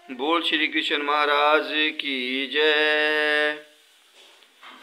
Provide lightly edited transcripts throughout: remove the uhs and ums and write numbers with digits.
बोल श्री कृष्ण महाराज की जय।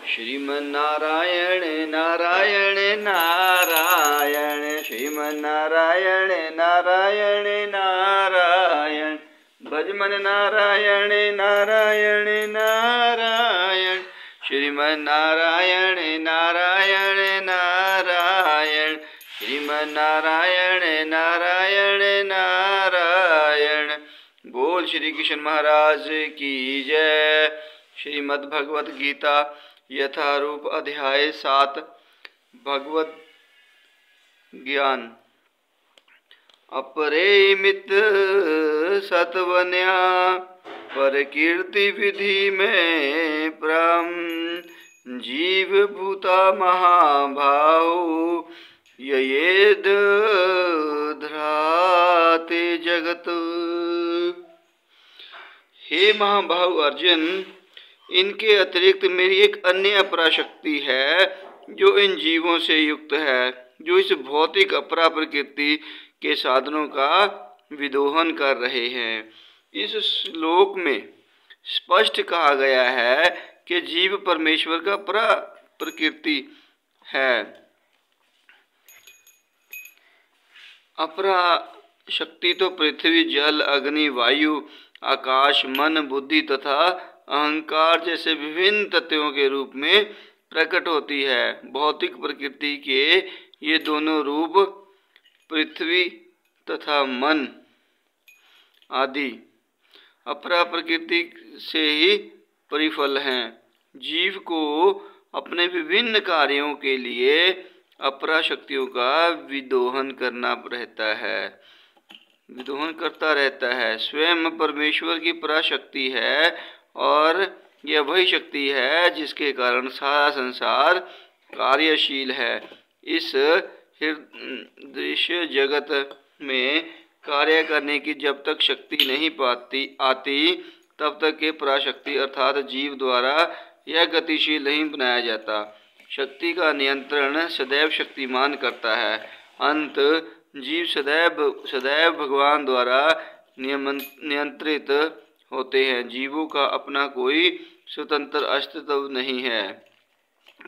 श्रीमन नारायण नारायण नारायण, श्रीमन नारायण नारायण नारायण, भजमन नारायण नारायण नारायण, श्रीमन नारायण नारायण नारायण, श्रीमन नारायण नारायण नारायण। बोल श्री कृष्ण महाराज की जय। श्रीमद् भगवत गीता यथारूप अध्याय 7 भगवत ज्ञान। अपरिमित सत्वन्या पर कीर्ति विधि में परम, जीव भूता महाभाव ययेद धराते जगत। हे महाभाव अर्जुन, इनके अतिरिक्त मेरी एक अन्य अपराशक्ति है जो इन जीवों से युक्त है, जो इस भौतिक अपरा प्रकृति के साधनों का विदोहन कर रहे हैं। इस श्लोक में स्पष्ट कहा गया है कि जीव परमेश्वर का अपरा प्रकृति है। अपरा शक्ति तो पृथ्वी, जल, अग्नि, वायु, आकाश, मन, बुद्धि तथा अहंकार जैसे विभिन्न तत्वों के रूप में प्रकट होती है। भौतिक प्रकृति के ये दोनों रूप पृथ्वी तथा मन आदि अपरा प्रकृति से ही परिफल हैं। जीव को अपने विभिन्न कार्यों के लिए अपरा शक्तियों का विदोहन करता रहता है। स्वयं परमेश्वर की पराशक्ति है और यह वही शक्ति है जिसके कारण सारा संसार कार्यशील है। इस दृश्य जगत में कार्य करने की जब तक शक्ति नहीं आती तब तक के पराशक्ति अर्थात जीव द्वारा यह गतिशील नहीं बनाया जाता। शक्ति का नियंत्रण सदैव शक्तिमान करता है। अंत जीव सदैव भगवान द्वारा नियंत्रित होते हैं। जीवों का अपना कोई स्वतंत्र अस्तित्व नहीं है।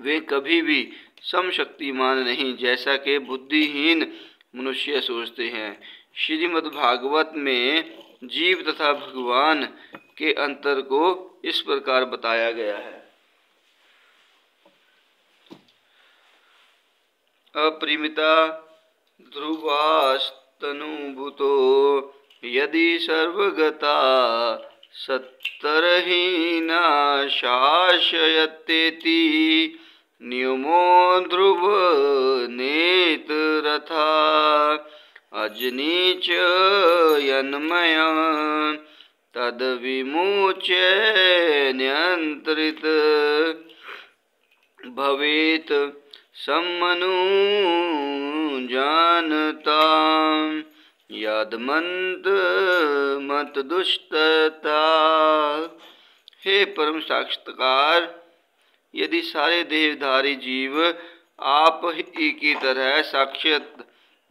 वे कभी भी समशक्तिमान नहीं, जैसा कि बुद्धिहीन मनुष्य सोचते हैं। श्रीमद् भागवत में जीव तथा भगवान के अंतर को इस प्रकार बताया गया है। अपरिमिता ध्रुवास्तनुभूतो यदि सर्वगता सत्तरहीना शासयत्येति, नियमो ध्रुव नेत्ररथा अजनी च यन्मया तद्विमुच्य नियंत्रित भवेत् सम्मनु जानता यदमंत मत दुष्टता। हे परम साक्षात्कार, यदि सारे देहधारी जीव आप ही की तरह साक्षात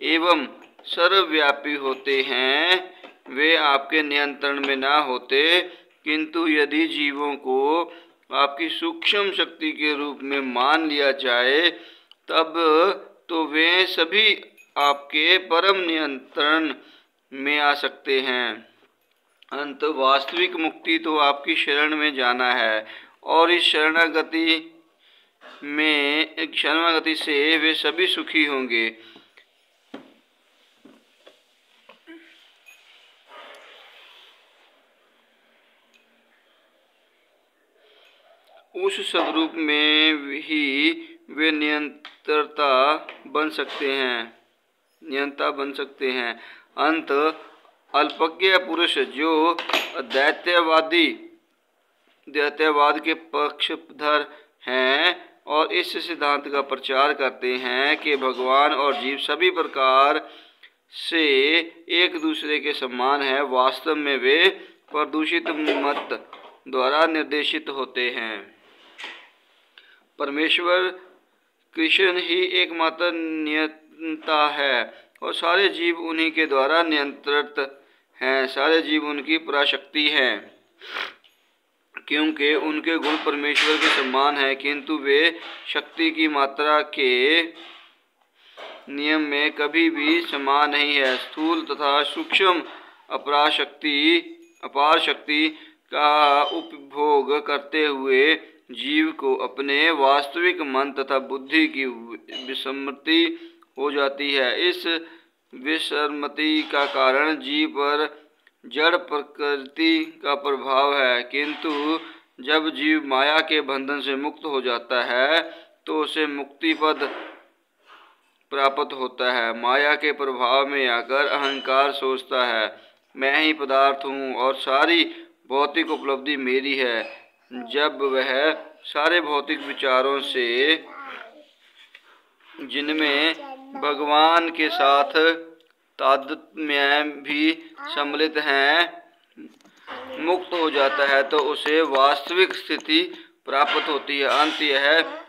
एवं सर्वव्यापी होते हैं, वे आपके नियंत्रण में ना होते, किंतु यदि जीवों को आपकी सूक्ष्म शक्ति के रूप में मान लिया जाए तब तो वे सभी आपके परम नियंत्रण में आ सकते हैं। अंत वास्तविक मुक्ति तो आपकी शरण में जाना है, और इस शरणागति से वे सभी सुखी होंगे। उस स्वरूप में ही वे नियंता बन सकते हैं। अंत अल्पज्ञ पुरुष जो दैत्यवाद के पक्षधर हैं और इस सिद्धांत का प्रचार करते हैं कि भगवान और जीव सभी प्रकार से एक दूसरे के समान है, वास्तव में वे प्रदूषित मत द्वारा निर्देशित होते हैं। परमेश्वर कृष्ण ही एकमात्र नियंता है और सारे जीव उन्हीं के द्वारा नियंत्रित हैं। सारे जीव उनकी पराशक्ति हैं, क्योंकि उनके गुण परमेश्वर के समान हैं, किंतु वे शक्ति की मात्रा के नियम में कभी भी समान नहीं है। स्थूल तथा सूक्ष्म अपार शक्ति का उपभोग करते हुए जीव को अपने वास्तविक मन तथा बुद्धि की विस्मृति हो जाती है। इस विस्मृति का कारण जीव पर जड़ प्रकृति का प्रभाव है, किंतु जब जीव माया के बंधन से मुक्त हो जाता है तो उसे मुक्ति पद प्राप्त होता है। माया के प्रभाव में आकर अहंकार सोचता है मैं ही पदार्थ हूँ और सारी भौतिक उपलब्धि मेरी है। जब वह सारे भौतिक विचारों से, जिनमें भगवान के साथ तादात्म्य भी सम्मिलित हैं, मुक्त हो जाता है तो उसे वास्तविक स्थिति प्राप्त होती है। अंत यह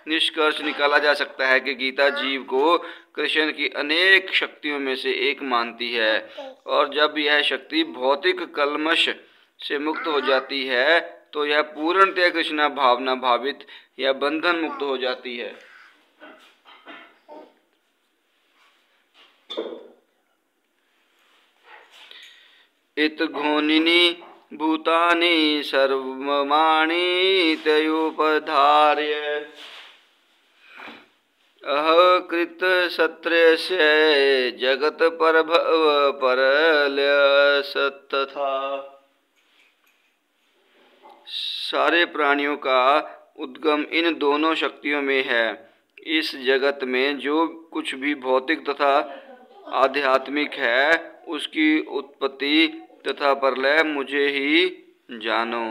निष्कर्ष निकाला जा सकता है कि गीता जीव को कृष्ण की अनेक शक्तियों में से एक मानती है, और जब यह शक्ति भौतिक कल्मश से मुक्त हो जाती है तो यह पूर्णतः कृष्ण भावना भावित या बंधन मुक्त हो जाती है। इत घोनिनी भूतानि सर्वमाणि तयोपधार्य अहकृत सत्रस्य जगत परभव परलयस्तथा। सारे प्राणियों का उद्गम इन दोनों शक्तियों में है। इस जगत में जो कुछ भी भौतिक तथा आध्यात्मिक है उसकी उत्पत्ति तथा प्रलय मुझे ही जानो।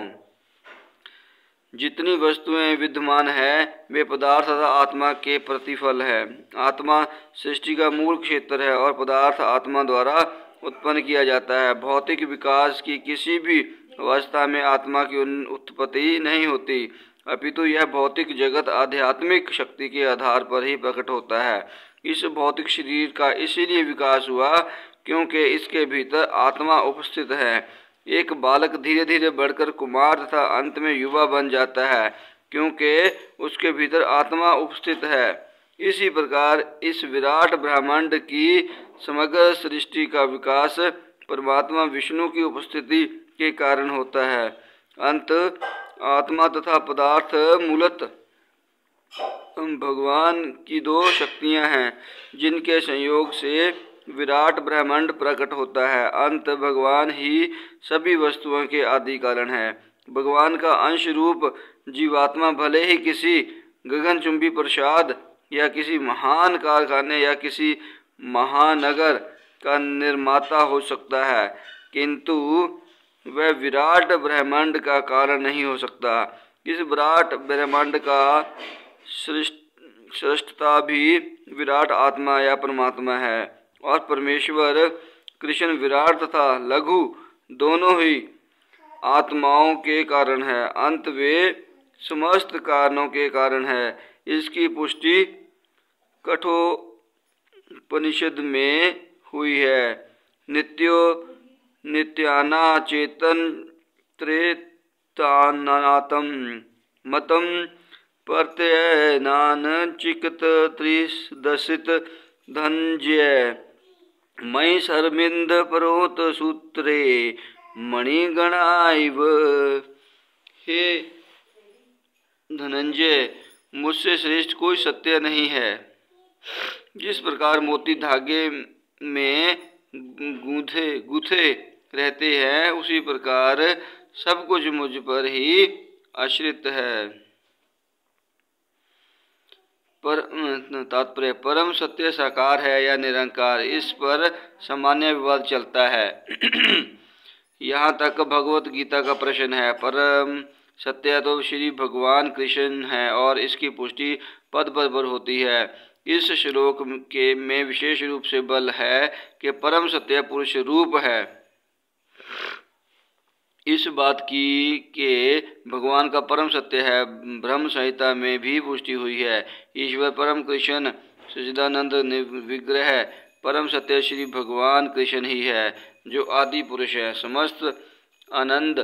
जितनी वस्तुएं विद्यमान है वे पदार्थ तथा आत्मा के प्रतिफल है। आत्मा सृष्टि का मूल क्षेत्र है और पदार्थ आत्मा द्वारा उत्पन्न किया जाता है। भौतिक विकास की किसी भी अवस्था में आत्मा की उत्पत्ति नहीं होती, अपितु यह भौतिक जगत आध्यात्मिक शक्ति के आधार पर ही प्रकट होता है। इस भौतिक शरीर का इसीलिए विकास हुआ क्योंकि इसके भीतर आत्मा उपस्थित है। एक बालक धीरे धीरे बढ़कर कुमार तथा अंत में युवा बन जाता है क्योंकि उसके भीतर आत्मा उपस्थित है। इसी प्रकार इस विराट ब्रह्मांड की समग्र सृष्टि का विकास परमात्मा विष्णु की उपस्थिति के कारण होता है। अंत आत्मा तथा पदार्थ मूलतः भगवान की दो शक्तियां हैं जिनके संयोग से विराट ब्रह्मांड प्रकट होता है। अंत भगवान ही सभी वस्तुओं के आदि कारण है। भगवान का अंश रूप जीवात्मा भले ही किसी गगनचुंबी प्रसाद या किसी महान कारखाने या किसी महानगर का निर्माता हो सकता है, किंतु वह विराट ब्रह्मांड का कारण नहीं हो सकता। इस विराट ब्रह्मांड का सृष्टता भी विराट आत्मा या परमात्मा है, और परमेश्वर कृष्ण विराट तथा लघु दोनों ही आत्माओं के कारण है। अंत वे समस्त कारणों के कारण है। इसकी पुष्टि कठोपनिषद में हुई है। नित्याना चेतन त्रेतानातम मतम प्रत्ययनान चिकित त्रिदशित धनंजय मयि शर्मिंद परोत सूत्रे मणिगणाइव। हे धनंजय, मुझसे श्रेष्ठ कोई सत्य नहीं है। जिस प्रकार मोती धागे में गूंथे रहते हैं उसी प्रकार सब कुछ मुझ पर ही आश्रित है। तात्पर्य परम सत्य साकार है या निरंकार, इस पर सामान्य विवाद चलता है। यहाँ तक भगवत गीता का प्रश्न है। परम सत्य तो श्री भगवान कृष्ण है और इसकी पुष्टि पद पद पर होती है। इस श्लोक के में विशेष रूप से बल है कि परम सत्य पुरुष रूप है। इस बात की के भगवान का परम सत्य है ब्रह्म संहिता में भी पुष्टि हुई है। ईश्वर परम कृष्ण सच्चिदानंद विग्रह परम सत्य श्री भगवान कृष्ण ही है। जो आदि पुरुष है। समस्त आनंद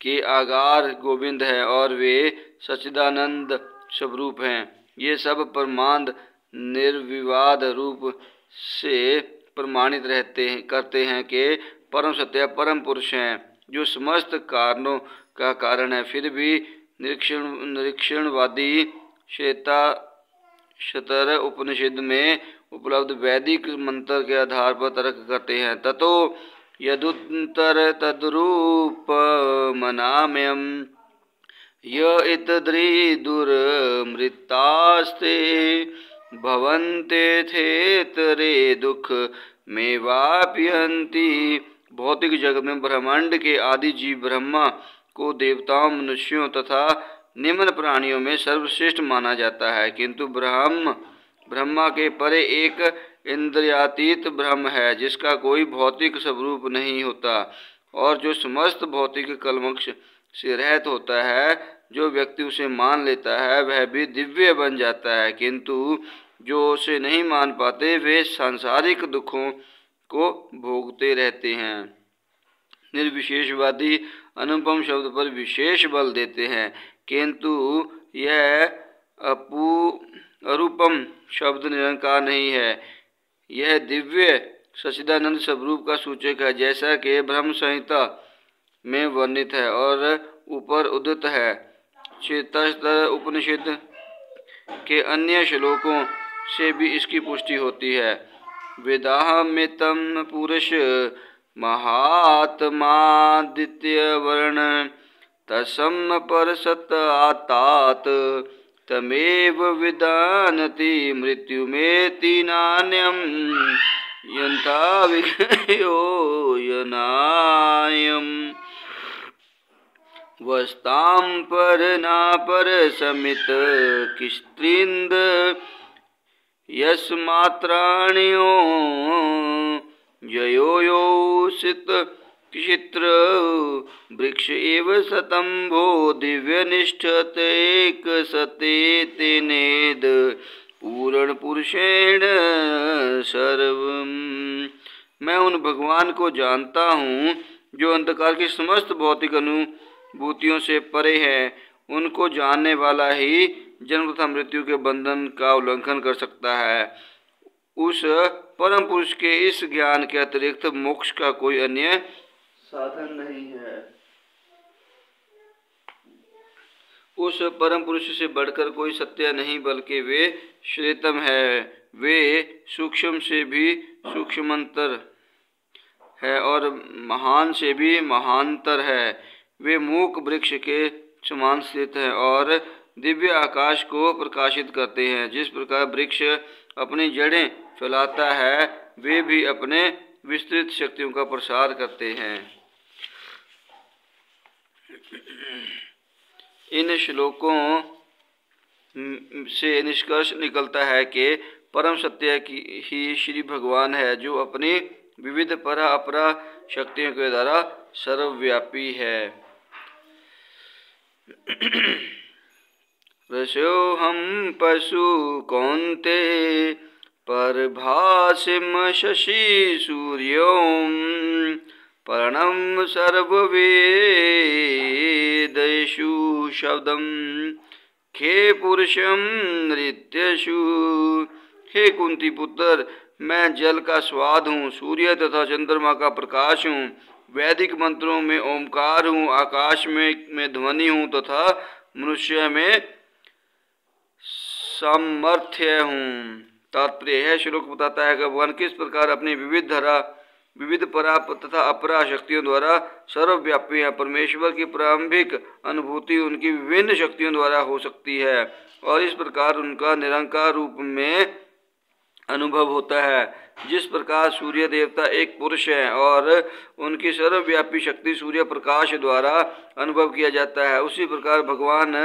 के आगार गोविंद है और वे सच्चिदानंद स्वरूप हैं। ये सब प्रमाद निर्विवाद रूप से प्रमाणित करते हैं कि परम सत्य परम पुरुष हैं, जो समस्त कारणों का कारण है। फिर भी निरीक्षणवादी श्वेताश्वतर उपनिषद में उपलब्ध वैदिक मंत्र के आधार पर तर्क करते हैं। ततो यदुत्तर तद्रूपमनाम्यं य इतद्री दुर्मृतास्ते भवन्तेथेतरे दुख में वाप्यन्ति। भौतिक जगत में ब्रह्मांड के आदि जीव ब्रह्मा को देवताओं, मनुष्यों तथा निम्न प्राणियों में सर्वश्रेष्ठ माना जाता है, किंतु ब्रह्मा के परे एक इंद्रियातीत ब्रह्म है, जिसका कोई भौतिक स्वरूप नहीं होता और जो समस्त भौतिक कलमश से रहित होता है। जो व्यक्ति उसे मान लेता है वह भी दिव्य बन जाता है, किंतु जो उसे नहीं मान पाते वे सांसारिक दुखों को भोगते रहते हैं। निर्विशेषवादी अनुपम शब्द पर विशेष बल देते हैं, किंतु यह अरूपम शब्द निरंकार नहीं है। यह दिव्य सच्चिदानंद स्वरूप का सूचक है, जैसा कि ब्रह्म संहिता में वर्णित है और ऊपर उदित है। श्वेताश्वतर उपनिषद के अन्य श्लोकों से भी इसकी पुष्टि होती है। वेदाहमितं पुरुष महात्मादित्य वर्ण तस्म परसत आतात तमेव विदानति मृत्युमेति नान्यं यन्था विज्ञयो यनायम् वस्तां पर नापर समित किस्त्रिंद यस्मात्राण्यो ययोयोषित क्षित्र वृक्ष एव सतंभो दिव्यनिष्ठतेक सते तेनेद पूर्ण पुरुषेण सर्वम्। मैं उन भगवान को जानता हूँ जो अंधकार की समस्त भौतिक अनुभूतियों से परे हैं। उनको जानने वाला ही जन्म तथा मृत्यु के बंधन का उल्लंघन कर सकता है। उस परम पुरुष के इस ज्ञान के अतिरिक्त मोक्ष का कोई अन्य साधन नहीं है। उस परम पुरुष से बढ़कर कोई सत्य नहीं, बल्कि वे श्रेष्ठतम है। वे सूक्ष्म से भी सूक्ष्मतर है और महान से भी महानतर है। वे मूक वृक्ष के समान स्थित हैं और दिव्य आकाश को प्रकाशित करते हैं। जिस प्रकार वृक्ष अपनी जड़ें फैलाता है, वे भी अपने विस्तृत शक्तियों का प्रसार करते हैं। इन श्लोकों से निष्कर्ष निकलता है कि परम सत्य ही श्री भगवान है, जो अपनी विविध परा अपरा शक्तियों के द्वारा सर्वव्यापी है। रसोऽहं पशु कौन्ते परभासिम शशि सूर्यों पर्णम सर्ववेदेषु शब्दम खे पुरुषम नृत्यशु। हे कुंती पुत्र, मैं जल का स्वाद हूँ, सूर्य तथा चंद्रमा का प्रकाश हूँ, वैदिक मंत्रों में ओमकार हूँ, आकाश में ध्वनि हूँ तथा मनुष्य में सामर्थ्य हूँ। तात्पर्य यह श्लोक बताता है कि भगवान किस प्रकार अपनी विविध परा तथा अपरा शक्तियों द्वारा सर्वव्यापी है। परमेश्वर की प्रारंभिक अनुभूति उनकी विभिन्न शक्तियों द्वारा हो सकती है और इस प्रकार उनका निरंकार रूप में अनुभव होता है। जिस प्रकार सूर्य देवता एक पुरुष है और उनकी सर्वव्यापी शक्ति सूर्य प्रकाश द्वारा अनुभव किया जाता है, उसी प्रकार भगवान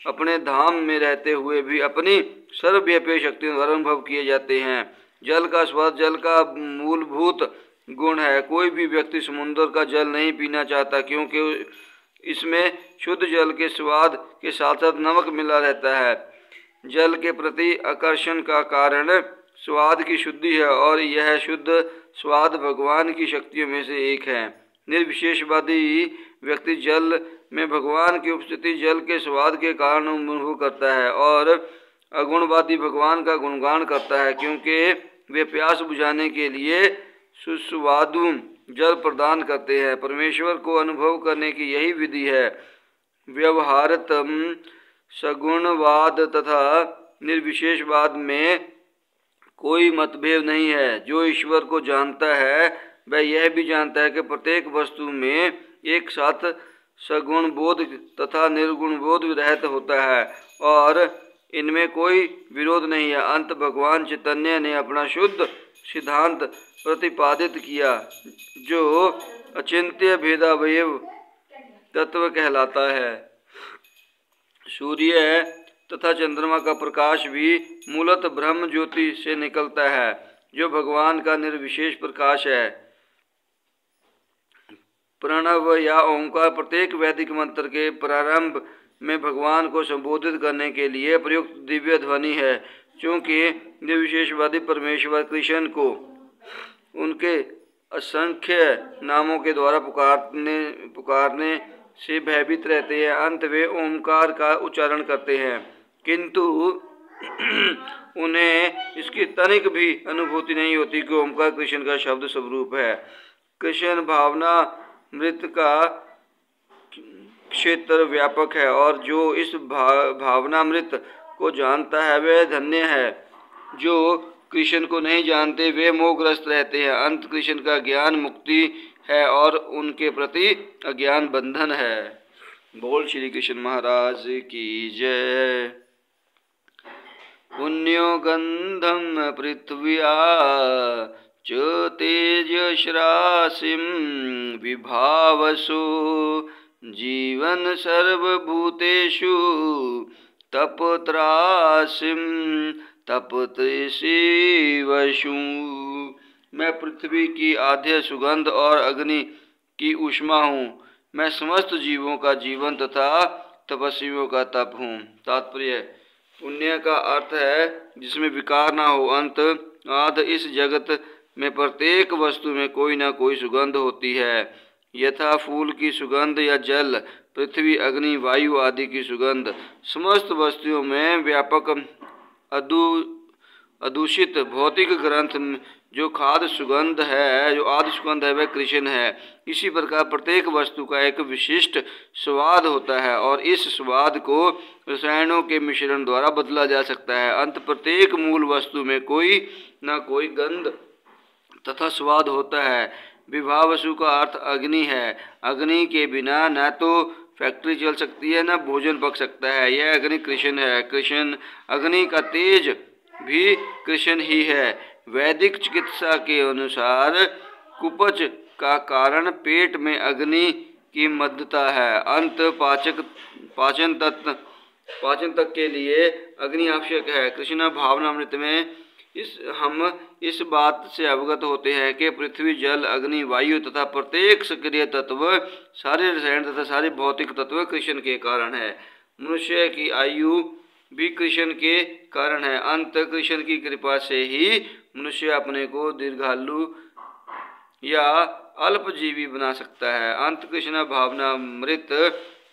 अपने धाम में रहते हुए भी अपनी सर्वव्यापी शक्तियों द्वारा अनुभव किए जाते हैं। जल का स्वाद जल का मूलभूत गुण है। कोई भी व्यक्ति समुद्र का जल नहीं पीना चाहता, क्योंकि इसमें शुद्ध जल के स्वाद के साथ साथ नमक मिला रहता है। जल के प्रति आकर्षण का कारण स्वाद की शुद्धि है और यह शुद्ध स्वाद भगवान की शक्तियों में से एक है। निर्विशेषवादी व्यक्ति जल में भगवान की उपस्थिति जल के स्वाद के कारण अनुभव करता है और अगुणवादी भगवान का गुणगान करता है, क्योंकि वे प्यास बुझाने के लिए सुस्वादु जल प्रदान करते हैं। परमेश्वर को अनुभव करने की यही विधि है। व्यवहारतम सगुणवाद तथा निर्विशेषवाद में कोई मतभेद नहीं है। जो ईश्वर को जानता है वह यह भी जानता है कि प्रत्येक वस्तु में एक साथ सगुण बोध तथा निर्गुण बोध रहता होता है और इनमें कोई विरोध नहीं है। अंत भगवान चैतन्य ने अपना शुद्ध सिद्धांत प्रतिपादित किया, जो अचिंत्य भेदावय तत्व कहलाता है। सूर्य तथा चंद्रमा का प्रकाश भी मूलतः ब्रह्म ज्योति से निकलता है, जो भगवान का निर्विशेष प्रकाश है। प्रणव या ओंकार प्रत्येक वैदिक मंत्र के प्रारंभ में भगवान को संबोधित करने के लिए प्रयुक्त दिव्य ध्वनि है। क्योंकि निर्विशेषवादी परमेश्वर कृष्ण को उनके असंख्य नामों के द्वारा पुकारने से भयभीत रहते हैं, अंत वे ओंकार का उच्चारण करते हैं, किंतु उन्हें इसकी तनिक भी अनुभूति नहीं होती कि ओंकार कृष्ण का शब्द स्वरूप है। कृष्ण भावना मृत का क्षेत्र व्यापक है और जो इस भावनामृत को जानता है वह धन्य है। जो कृष्ण को नहीं जानते वे मोहग्रस्त रहते हैं। अंत कृष्ण का ज्ञान मुक्ति है और उनके प्रति अज्ञान बंधन है। बोल श्री कृष्ण महाराज की जय। पुण्यो गंधम पृथ्व्या च तेजश्रासिं विभावसु जीवन सर्वभूतेषु तपत्रासिं तपत्रसीवशु। मैं पृथ्वी की आद्य सुगंध और अग्नि की ऊष्मा हूँ। मैं समस्त जीवों का जीवन तथा तपस्वियों का तप हूँ। तात्पर्य: पुण्य का अर्थ है जिसमें विकार ना हो। अंत आद इस जगत में प्रत्येक वस्तु में कोई ना कोई सुगंध होती है, यथा फूल की सुगंध या जल, पृथ्वी, अग्नि, वायु आदि की सुगंध। समस्त वस्तुओं में व्यापक अदूषित भौतिक ग्रंथ जो खाद सुगंध है, जो आदि सुगंध है, वह कृष्ण है। इसी प्रकार प्रत्येक वस्तु का एक विशिष्ट स्वाद होता है और इस स्वाद को रसायनों के मिश्रण द्वारा बदला जा सकता है। अंत प्रत्येक मूल वस्तु में कोई ना कोई गंध तथा स्वाद होता है। विभावसु का अर्थ अग्नि है। अग्नि के बिना न तो फैक्ट्री चल सकती है न भोजन पक सकता है। यह अग्नि कृष्ण है। कृष्ण अग्नि का तेज भी कृष्ण ही है। वैदिक चिकित्सा के अनुसार कुपच का कारण पेट में अग्नि की मध्यता है। अंत पाचन तक के लिए अग्नि आवश्यक है। कृष्ण भावनामृत में हम इस बात से अवगत होते हैं कि पृथ्वी, जल, अग्नि, वायु तथा प्रत्येक सक्रिय तत्व, सारे रसायन तथा सारे भौतिक तत्व कृष्ण के कारण है। मनुष्य की आयु भी कृष्ण के कारण है। अंत कृष्ण की कृपा से ही मनुष्य अपने को दीर्घायु या अल्पजीवी बना सकता है। अंत कृष्ण भावनामृत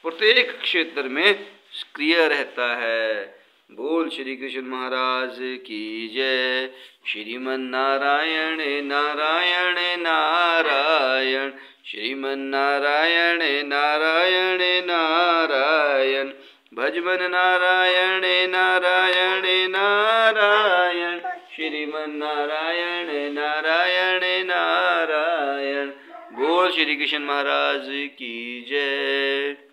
प्रत्येक क्षेत्र में सक्रिय रहता है। बोल श्री कृष्ण महाराज की जय। श्रीमन्नारायण नारायण नारायण, श्रीमन्नारायण नारायण नारायण, भजमन नारायण नारायण नारायण, श्रीमन्नारायण नारायण नारायण। बोल श्री कृष्ण महाराज की जय।